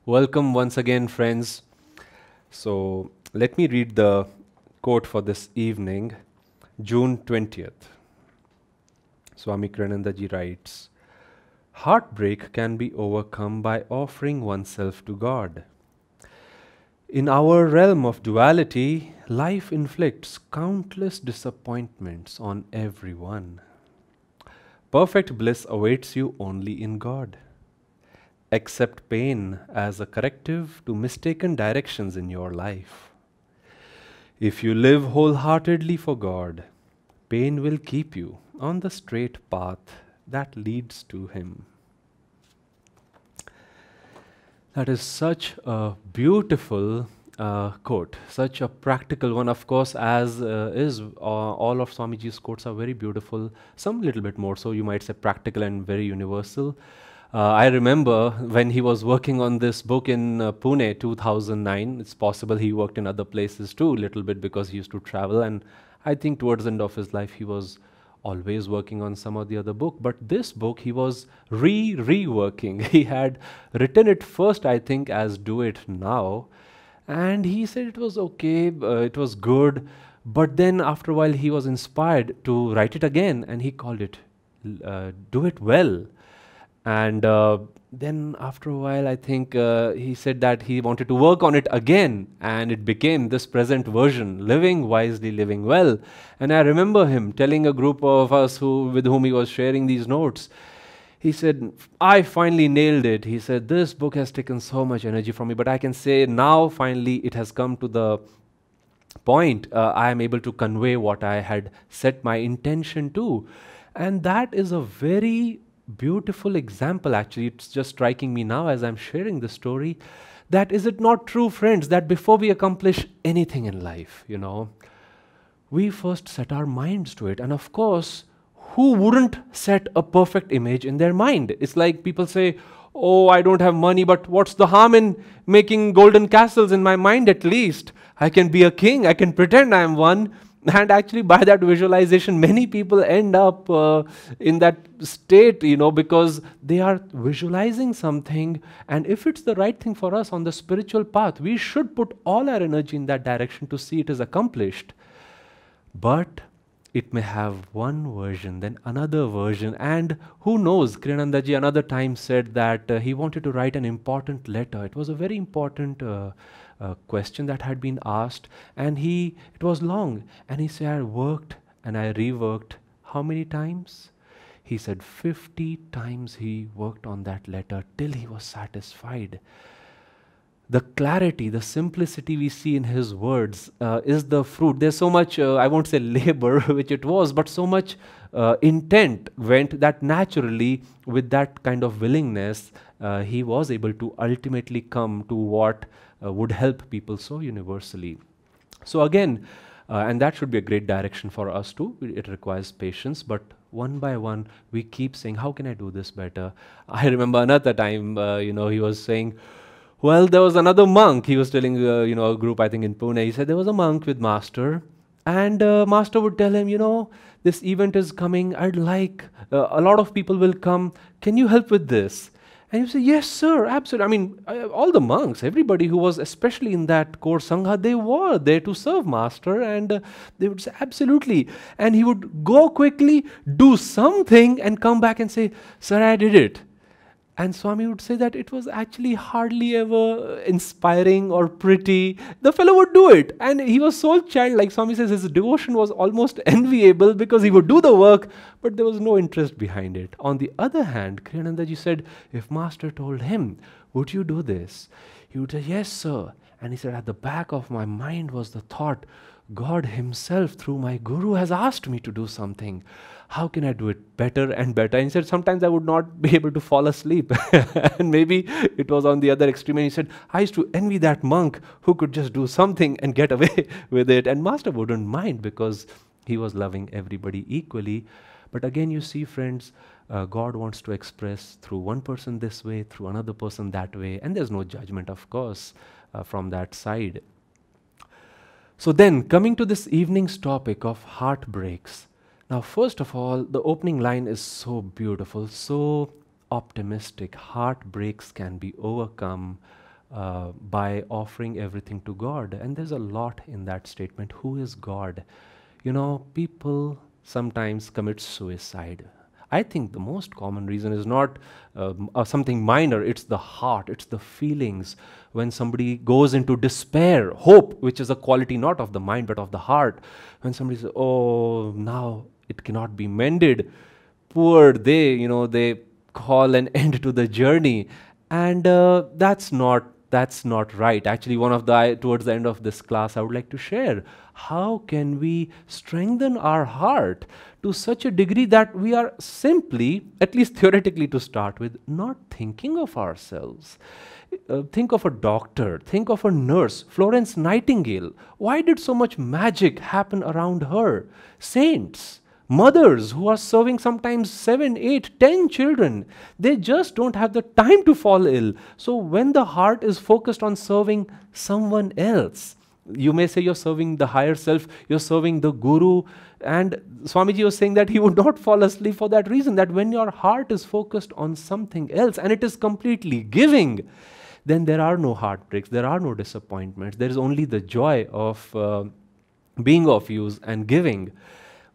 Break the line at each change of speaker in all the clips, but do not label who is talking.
Welcome once again, friends. So, let me read the quote for this evening, June 20th. Swami Kriyanandaji writes, Heartbreak can be overcome by offering oneself to God. In our realm of duality, life inflicts countless disappointments on everyone. Perfect bliss awaits you only in God. Accept pain as a corrective to mistaken directions in your life. If you live wholeheartedly for God, pain will keep you on the straight path that leads to Him. That is such a beautiful quote, such a practical one. Of course, as is all of Swamiji's quotes are very beautiful, some little bit more so, you might say practical and very universal. I remember when he was working on this book in Pune 2009. It's possible he worked in other places too, a little bit, because he used to travel. And I think towards the end of his life, he was always working on some of the other book. But this book, he was reworking. He had written it first, I think, as Do It Now. And he said it was okay, it was good. But then after a while, he was inspired to write it again, and he called it Do It Well. And then after a while, I think he said that he wanted to work on it again, and it became this present version, Living Wisely, Living Well. And I remember him telling a group of us with whom he was sharing these notes, he said, I finally nailed it. He said, this book has taken so much energy from me, but I can say now finally it has come to the point I am able to convey what I had set my intention to. And that is a very beautiful example. Actually, it's just striking me now as I'm sharing the story, that is it not true, friends, that before we accomplish anything in life, we first set our minds to it. And of course, who wouldn't set a perfect image in their mind? It's like people say, oh, I don't have money, but what's the harm in making golden castles in my mind? At least I can be a king, I can pretend I am one. And actually, by that visualization, many people end up in that state, because they are visualizing something. And if it's the right thing for us on the spiritual path, we should put all our energy in that direction to see it is accomplished. But it may have one version, then another version. And who knows, Kriyanandaji another time said that he wanted to write an important letter. It was a very important question that had been asked, and it was long, and he said, I worked and I reworked how many times? He said 50 times he worked on that letter till he was satisfied. The clarity, the simplicity we see in his words is the fruit. There's so much, I won't say labor, which it was, but so much intent went that naturally, with that kind of willingness, he was able to ultimately come to what would help people so universally. So again, and that should be a great direction for us too. It requires patience, but one by one, we keep saying, how can I do this better? I remember another time, he was saying, well, there was another monk. He was telling, a group, I think in Pune, he said there was a monk with master, and master would tell him, this event is coming. I'd like, a lot of people will come. Can you help with this? And you say, yes, sir, absolutely. I mean, all the monks, everybody who was especially in that core sangha, they were there to serve master, and they would say, absolutely. And he would go quickly, do something, and come back and say, sir, I did it. And Swami would say that it was actually hardly ever inspiring or pretty. The fellow would do it. And he was so childlike. Swami says his devotion was almost enviable, because he would do the work, but there was no interest behind it. On the other hand, Kriyanandaji said, if master told him, would you do this? He would say, yes, sir. And he said, at the back of my mind was the thought, God himself through my guru has asked me to do something. How can I do it better and better? And he said, sometimes I would not be able to fall asleep. And maybe it was on the other extreme. And he said, I used to envy that monk who could just do something and get away with it. And master wouldn't mind, because he was loving everybody equally. But again, you see, friends, God wants to express through one person this way, through another person that way. And there's no judgment, of course, from that side. So then, coming to this evening's topic of heartbreaks. Now, first of all, the opening line is so beautiful, so optimistic. Heartbreaks can be overcome by offering everything to God. And there's a lot in that statement. Who is God? You know, people sometimes commit suicide. I think the most common reason is not something minor, it's the heart, it's the feelings. When somebody goes into despair, hope, which is a quality not of the mind but of the heart, when somebody says, oh, now it cannot be mended, poor they, they call an end to the journey. And that's not right. Actually, one of the towards the end of this class, I would like to share how can we strengthen our heart to such a degree that we are simply, at least theoretically to start with, not thinking of ourselves. Think of a doctor, think of a nurse, Florence Nightingale. Why did so much magic happen around her? Saints, mothers who are serving sometimes 7, 8, 10 children, they just don't have the time to fall ill. So when the heart is focused on serving someone else, you may say you're serving the higher self, you're serving the guru, and Swamiji was saying that he would not fall asleep for that reason, that when your heart is focused on something else and it is completely giving, then there are no heartbreaks, there are no disappointments, there is only the joy of being of use and giving.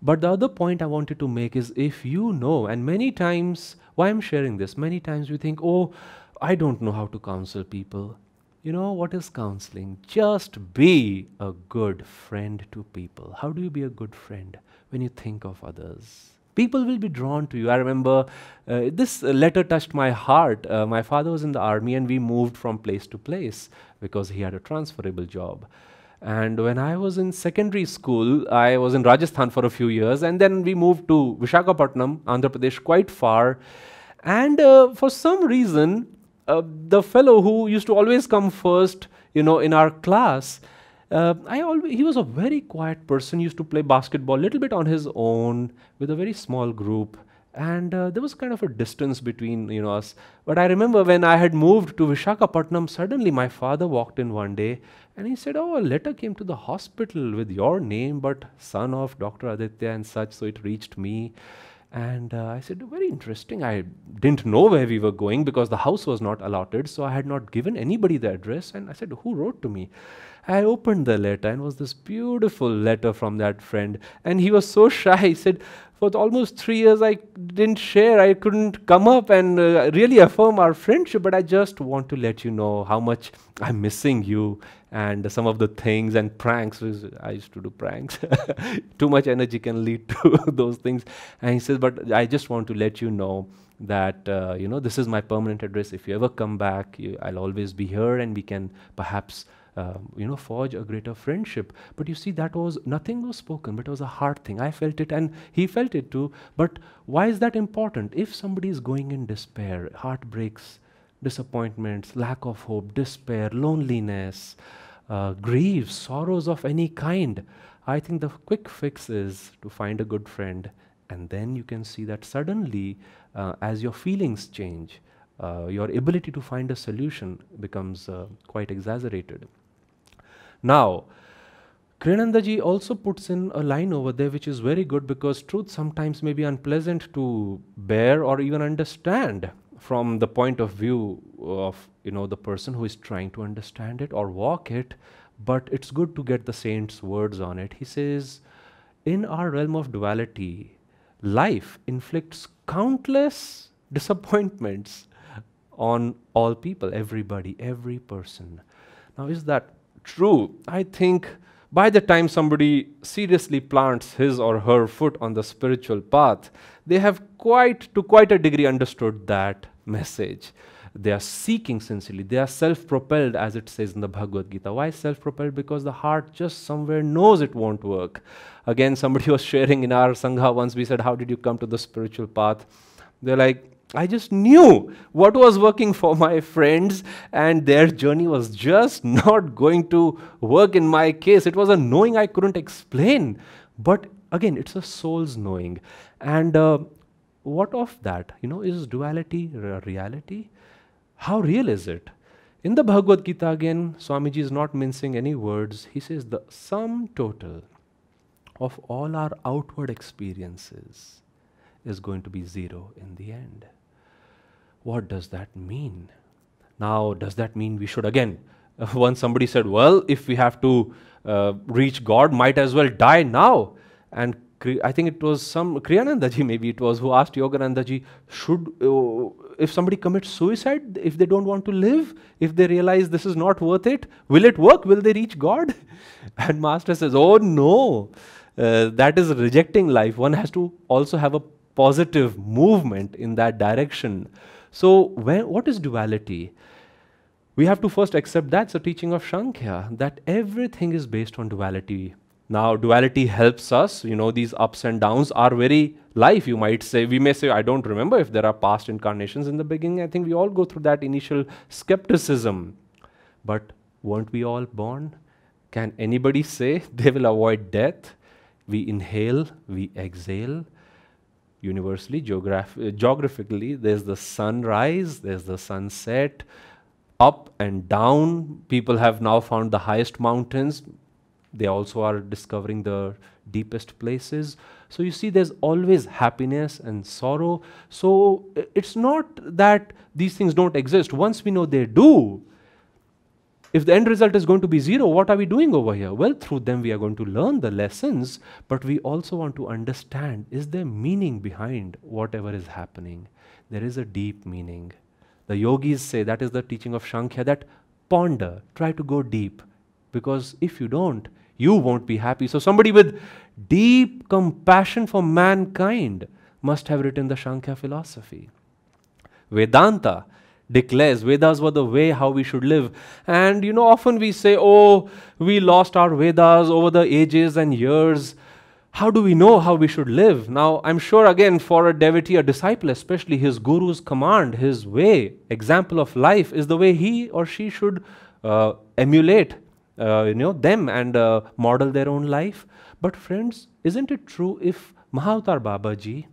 But the other point I wanted to make is, if you know, and many times, why I'm sharing this, many times we think, oh, I don't know how to counsel people. You know, what is counseling? Just be a good friend to people. How do you be a good friend? When you think of others. People will be drawn to you. I remember this letter touched my heart. My father was in the army and we moved from place to place because he had a transferable job. And when I was in secondary school, I was in Rajasthan for a few years, and then we moved to Visakhapatnam, Andhra Pradesh, quite far. And for some reason, the fellow who used to always come first, in our class, he was a very quiet person, used to play basketball a little bit on his own with a very small group. And there was kind of a distance between us. But I remember when I had moved to Visakhapatnam, suddenly my father walked in one day and he said, oh, a letter came to the hospital with your name, but son of Dr. Aditya and such, so it reached me. And I said, very interesting. I didn't know where we were going because the house was not allotted, so I had not given anybody the address. And I said, who wrote to me? I opened the letter and it was this beautiful letter from that friend. And he was so shy. He said, for almost 3 years I didn't share, I couldn't come up and really affirm our friendship, but I just want to let you know how much I'm missing you and some of the things and pranks. I used to do pranks. Too much energy can lead to those things. And he says, but I just want to let you know that, this is my permanent address. If you ever come back, I'll always be here and we can perhaps forge a greater friendship. But you see, nothing was spoken, but it was a heart thing. I felt it and he felt it too. But why is that important? If somebody is going in despair, heartbreaks, disappointments, lack of hope, despair, loneliness, grief, sorrows of any kind, I think the quick fix is to find a good friend. And then you can see that suddenly, as your feelings change, your ability to find a solution becomes quite exaggerated. Now, Kriyanandaji also puts in a line over there which is very good, because truth sometimes may be unpleasant to bear or even understand from the point of view of the person who is trying to understand it or walk it, but it's good to get the saint's words on it. He says, in our realm of duality, life inflicts countless disappointments on all people, everybody, every person. Now, is that true? I think by the time somebody seriously plants his or her foot on the spiritual path, they have to quite a degree understood that message. They are seeking sincerely. They are self-propelled, as it says in the Bhagavad Gita. Why self-propelled? Because the heart just somewhere knows it won't work. Again, somebody was sharing in our Sangha once, we said, how did you come to the spiritual path? They're like, I just knew what was working for my friends and their journey was just not going to work in my case. It was a knowing I couldn't explain. But again, it's a soul's knowing. And what of that? Is duality a reality? How real is it? In the Bhagavad Gita, again, Swamiji is not mincing any words. He says the sum total of all our outward experiences is going to be zero in the end. What does that mean? Now, does that mean we should again? Once somebody said, well, if we have to reach God, might as well die now. And I think it was some Kriyanandaji, maybe it was, who asked Yoganandaji, should, if somebody commits suicide, if they don't want to live, if they realize this is not worth it, will it work? Will they reach God? And Master says, oh no, that is rejecting life. One has to also have a positive movement in that direction. So, what is duality? We have to first accept that's a teaching of Sankhya, that everything is based on duality. Now, duality helps us, these ups and downs are very life, you might say. We may say, I don't remember if there are past incarnations in the beginning. I think we all go through that initial skepticism. But weren't we all born? Can anybody say they will avoid death? We inhale, we exhale. Universally, geographically, there's the sunrise, there's the sunset, up and down. People have now found the highest mountains. They also are discovering the deepest places. So you see, there's always happiness and sorrow. So it's not that these things don't exist. Once we know they do, if the end result is going to be zero, what are we doing over here? Well, through them we are going to learn the lessons, but we also want to understand, is there meaning behind whatever is happening? There is a deep meaning. The yogis say, that is the teaching of Sankhya, that ponder, try to go deep, because if you don't, you won't be happy. So somebody with deep compassion for mankind must have written the Sankhya philosophy. Vedanta declares Vedas were the way how we should live. And often we say, oh, we lost our Vedas over the ages and years. How do we know how we should live? Now, I'm sure again for a devotee, a disciple especially, his guru's command, his way, example of life is the way he or she should emulate them and model their own life. But friends, isn't it true if Mahavatar Babaji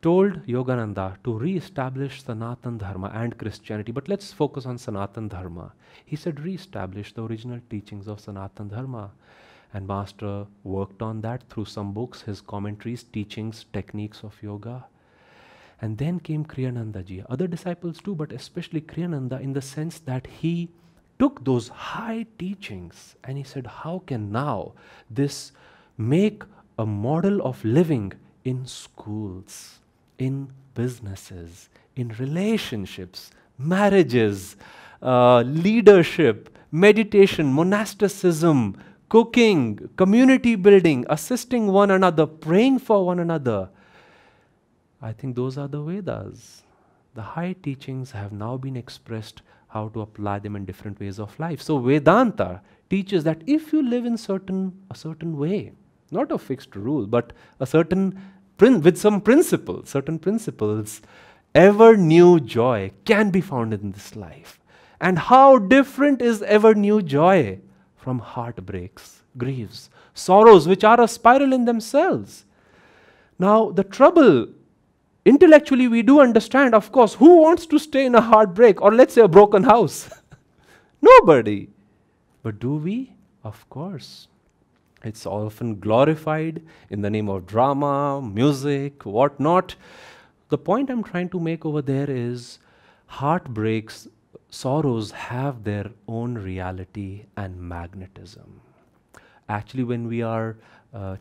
told Yogananda to re-establish Sanatan Dharma and Christianity, but let's focus on Sanatan Dharma. He said re-establish the original teachings of Sanatan Dharma. And Master worked on that through some books, his commentaries, teachings, techniques of yoga. And then came Kriyanandaji, other disciples too, but especially Kriyananda, in the sense that he took those high teachings and he said, how can now this make a model of living in schools, in businesses, in relationships, marriages, leadership, meditation, monasticism, cooking, community building, assisting one another, praying for one another. I think those are the Vedas. The high teachings have now been expressed, how to apply them in different ways of life. So Vedanta teaches that if you live in a certain way, not a fixed rule, but a certain with some principles, certain principles, ever new joy can be found in this life. And how different is ever new joy from heartbreaks, griefs, sorrows, which are a spiral in themselves. Now, the trouble, intellectually we do understand, of course, who wants to stay in a heartbreak or let's say a broken house? Nobody. But do we? Of course. It's often glorified in the name of drama, music, whatnot. The point I'm trying to make over there is heartbreaks, sorrows have their own reality and magnetism. Actually, when we are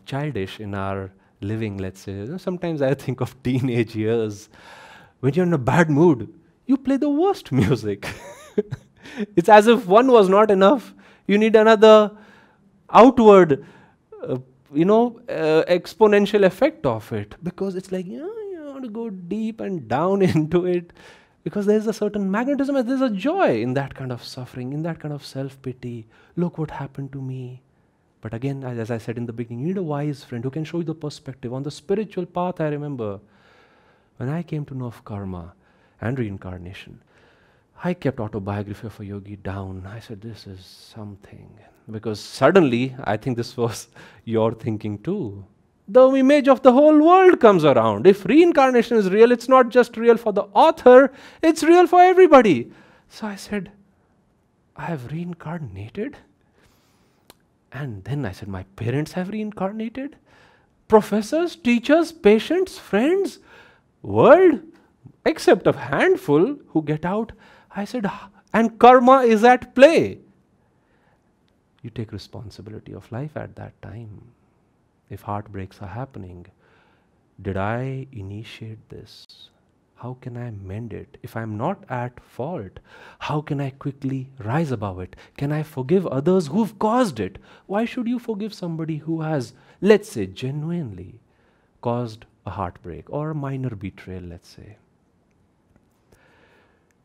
childish in our living, let's say, sometimes I think of teenage years, when you're in a bad mood, you play the worst music. It's as if one was not enough. You need another outward, exponential effect of it, because it's like, you want to go deep and down into it. Because there's a certain magnetism, and there's a joy in that kind of suffering, in that kind of self-pity. Look what happened to me. But again, as I said in the beginning, you need a wise friend who can show you the perspective. On the spiritual path, I remember, when I came to know of karma and reincarnation, I kept autobiography of a yogi down. I said, this is something. Because suddenly, I think this was your thinking too. The image of the whole world comes around. If reincarnation is real, it's not just real for the author, it's real for everybody. So I said, I have reincarnated? And then I said, my parents have reincarnated? Professors, teachers, patients, friends, world, except a handful who get out. I said, and karma is at play. You take responsibility of life at that time. If heartbreaks are happening, did I initiate this? How can I mend it? If I'm not at fault, how can I quickly rise above it? Can I forgive others who've caused it? Why should you forgive somebody who has, let's say, genuinely caused a heartbreak or a minor betrayal, let's say?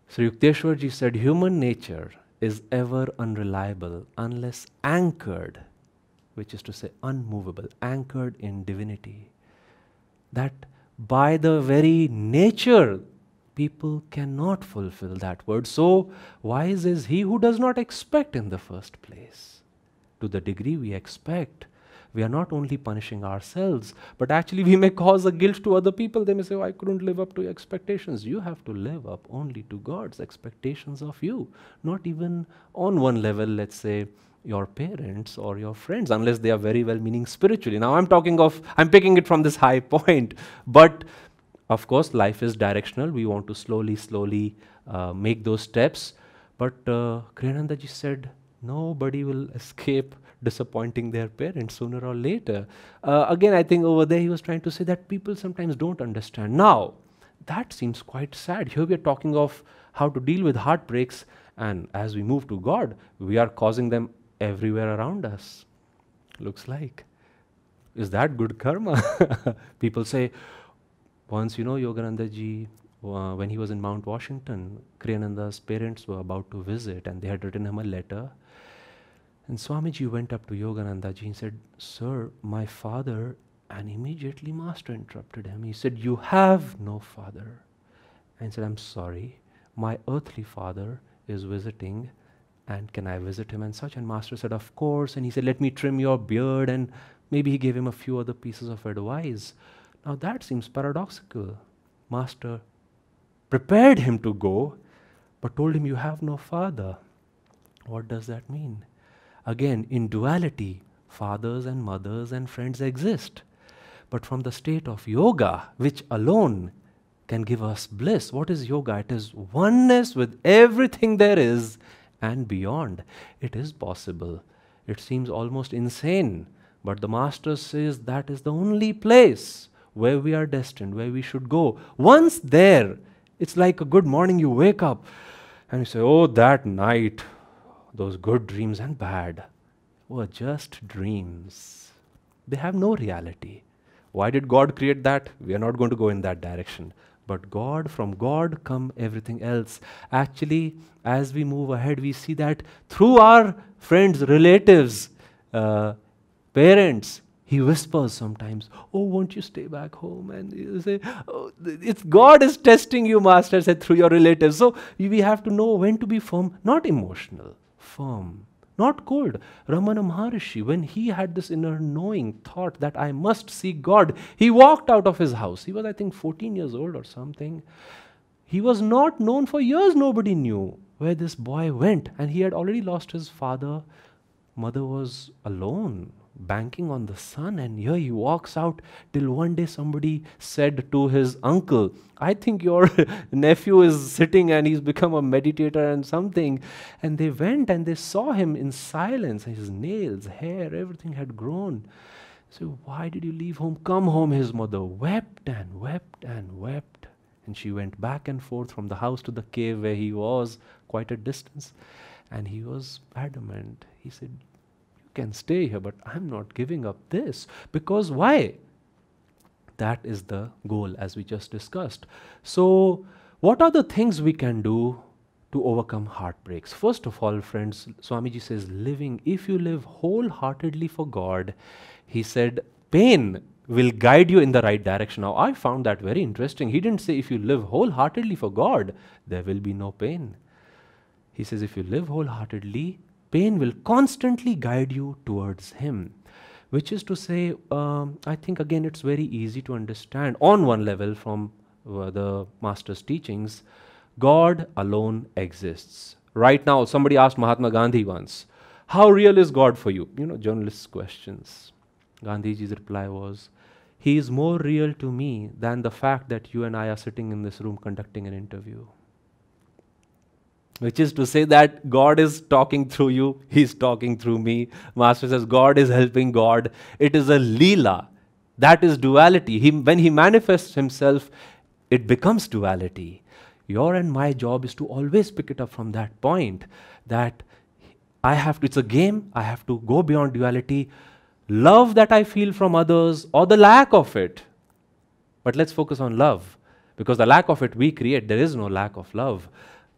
Sri Yukteswarji said, human nature is ever unreliable unless anchored, which is to say unmovable, anchored in divinity. That by the very nature, people cannot fulfill that word. So wise is he who does not expect in the first place. To the degree we expect, we are not only punishing ourselves, but actually we may cause a guilt to other people. They may say, oh, I couldn't live up to your expectations. You have to live up only to God's expectations of you. Not even on one level, let's say, your parents or your friends, unless they are very well-meaning spiritually. Now I'm picking it from this high point, but of course life is directional. We want to slowly make those steps. But Kriyanandaji said, nobody will escape disappointing their parents sooner or later. Again, I think over there he was trying to say that people sometimes don't understand. Now, that seems quite sad. Here we are talking of how to deal with heartbreaks, and as we move to God, we are causing them everywhere around us. Looks like. Is that good karma? People say, once, Yoganandaji, when he was in Mount Washington, Kriyananda's parents were about to visit and they had written him a letter. And Swamiji went up to Yoganandaji and said, sir, my father, and immediately Master interrupted him. He said, you have no father. And he said, I'm sorry, my earthly father is visiting, and can I visit him and such? And Master said, of course. And he said, let me trim your beard. And maybe he gave him a few other pieces of advice. Now that seems paradoxical. Master prepared him to go, but told him, you have no father. What does that mean? Again, in duality, fathers and mothers and friends exist. But from the state of yoga, which alone can give us bliss, what is yoga? It is oneness with everything there is and beyond. It is possible. It seems almost insane, but the Master says that is the only place where we are destined, where we should go. Once there, it's like a good morning, you wake up and you say, oh, that night, those good dreams and bad were just dreams. They have no reality. Why did God create that? We are not going to go in that direction. But God, from God come everything else. Actually, as we move ahead, we see that through our friends, relatives, parents, he whispers sometimes, oh, won't you stay back home? And you say, oh, it's God is testing you, Master said, through your relatives. So we have to know when to be firm, not emotional, firm, not cold. Ramana Maharishi, when he had this inner knowing thought that I must seek God, he walked out of his house. He was, I think, 14 years old or something. He was not known for years. Nobody knew where this boy went. And he had already lost his father. Mother was alone, banking on the son, and here he walks out till one day somebody said to his uncle, I think your nephew is sitting and he's become a meditator and something. And they went and they saw him in silence, his nails, hair, everything had grown. So why did you leave home? Come home. His mother wept and wept and wept. And she went back and forth from the house to the cave where he was, quite a distance. And he was adamant. He said, you can stay here, but I'm not giving up this. Because why? That is the goal, as we just discussed. So what are the things we can do to overcome heartbreaks? First of all, friends, Swamiji says, if you live wholeheartedly for God, he said, pain will guide you in the right direction. Now, I found that very interesting. He didn't say if you live wholeheartedly for God, there will be no pain. He says if you live wholeheartedly, pain will constantly guide you towards Him. Which is to say, I think again it's very easy to understand on one level from the Master's teachings, God alone exists. Right now, somebody asked Mahatma Gandhi once, how real is God for you? You know, journalists' questions. Gandhiji's reply was, He is more real to me than the fact that you and I are sitting in this room conducting an interview. which is to say that God is talking through you, He's talking through me. Master says God is helping God. It is a Leela. That is duality. When He manifests Himself, it becomes duality. Your and my job is to always pick it up from that point, that it's a game, I have to go beyond duality. Love that I feel from others or the lack of it. But let's focus on love, because the lack of it we create. There is no lack of love.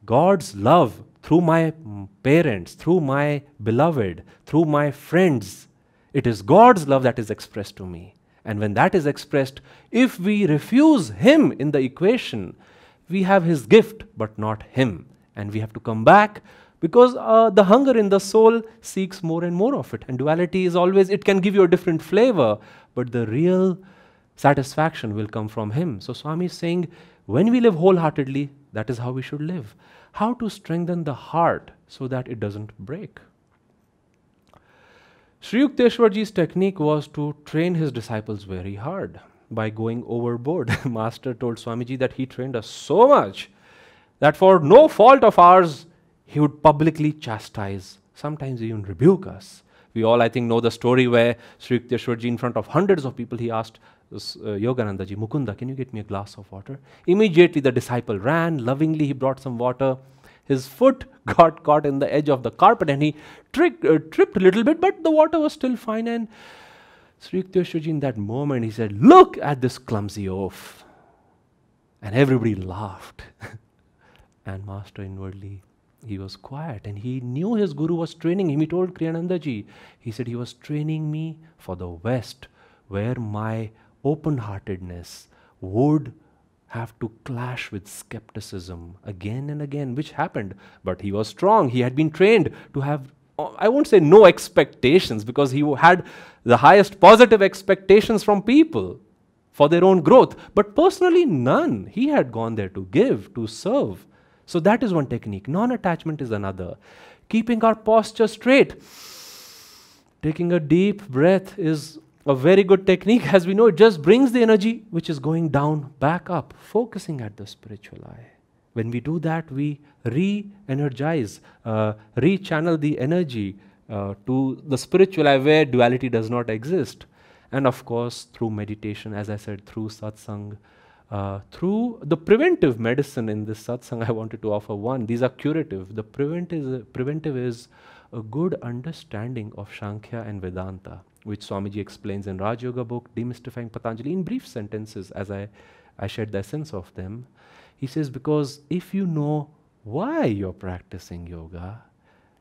God's love through my parents, through my beloved, through my friends, it is God's love that is expressed to me. And when that is expressed, if we refuse Him in the equation, we have His gift but not Him. And we have to come back, because the hunger in the soul seeks more and more of it. And duality is always, it can give you a different flavor, but the real satisfaction will come from Him. So Swami is saying, when we live wholeheartedly, that is how we should live. How to strengthen the heart so that it doesn't break. Sri Yukteswarji's technique was to train his disciples very hard by going overboard. Master told Swamiji that he trained us so much that for no fault of ours, he would publicly chastise, sometimes even rebuke us. We all, I think, know the story where Sri Yukteswarji, in front of hundreds of people, he asked Yoganandaji, Mukunda, can you get me a glass of water? Immediately the disciple ran, lovingly he brought some water. His foot got caught in the edge of the carpet and he tripped a little bit, but the water was still fine. And Sri Yukteswarji, in that moment, he said, look at this clumsy oaf. And everybody laughed. And Master inwardly, he was quiet, and he knew his Guru was training him. He told Kriyanandaji, he said, he was training me for the West, where my open-heartedness would have to clash with skepticism again and again, which happened. But he was strong. He had been trained to have, I won't say no expectations, because he had the highest positive expectations from people for their own growth. But personally, none. He had gone there to give, to serve. So that is one technique. Non-attachment is another. Keeping our posture straight. Taking a deep breath is a very good technique. As we know, it just brings the energy which is going down back up, focusing at the spiritual eye. When we do that, we re-energize, re-channel the energy to the spiritual eye where duality does not exist. And of course, through meditation, as I said, through satsang, through the preventive medicine in this satsang, I wanted to offer one. These are curative. The preventive is a good understanding of Sankhya and Vedanta, which Swamiji explains in Raj Yoga book, Demystifying Patanjali, in brief sentences as I shared the essence of them. He says, because if you know why you're practicing yoga,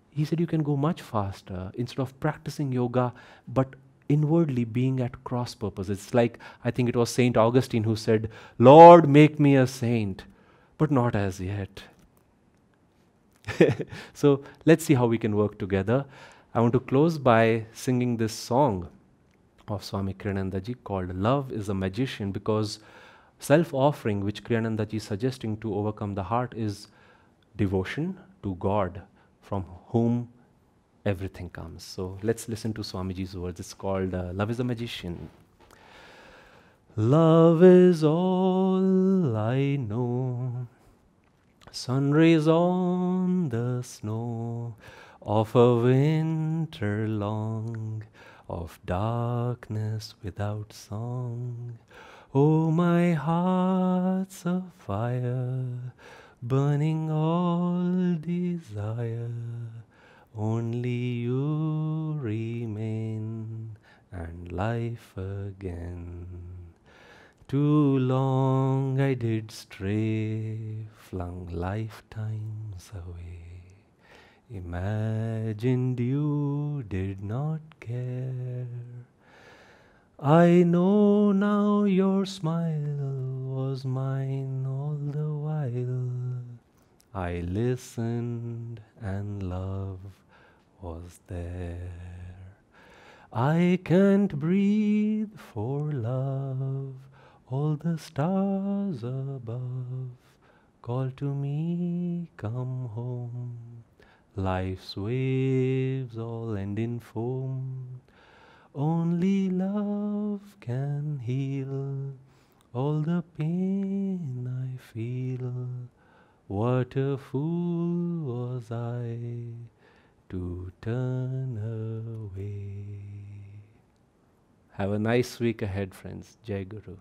he said you can go much faster instead of practicing yoga, but inwardly being at cross purpose. It's like, I think it was Saint Augustine who said, Lord, make me a saint, but not as yet. So let's see how we can work together. I want to close by singing this song of Swami Kriyanandaji called Love is a Magician, because self-offering, which Kriyanandaji is suggesting to overcome the heart, is devotion to God, from whom everything comes. So let's listen to Swamiji's words. It's called Love is a Magician. Love is all I know, sun rays on the snow of a winter long, of darkness without song. Oh, my heart's a fire, burning all desire. Only you remain, and life again. Too long I did stray, flung lifetimes away. Imagined you did not care. I know now your smile was mine all the while. I listened and love was there. I can't breathe for love. All the stars above call to me, come home. Life's waves all end in foam. Only love can heal all the pain I feel. What a fool was I to turn away. Have a nice week ahead, friends. Jai Guru.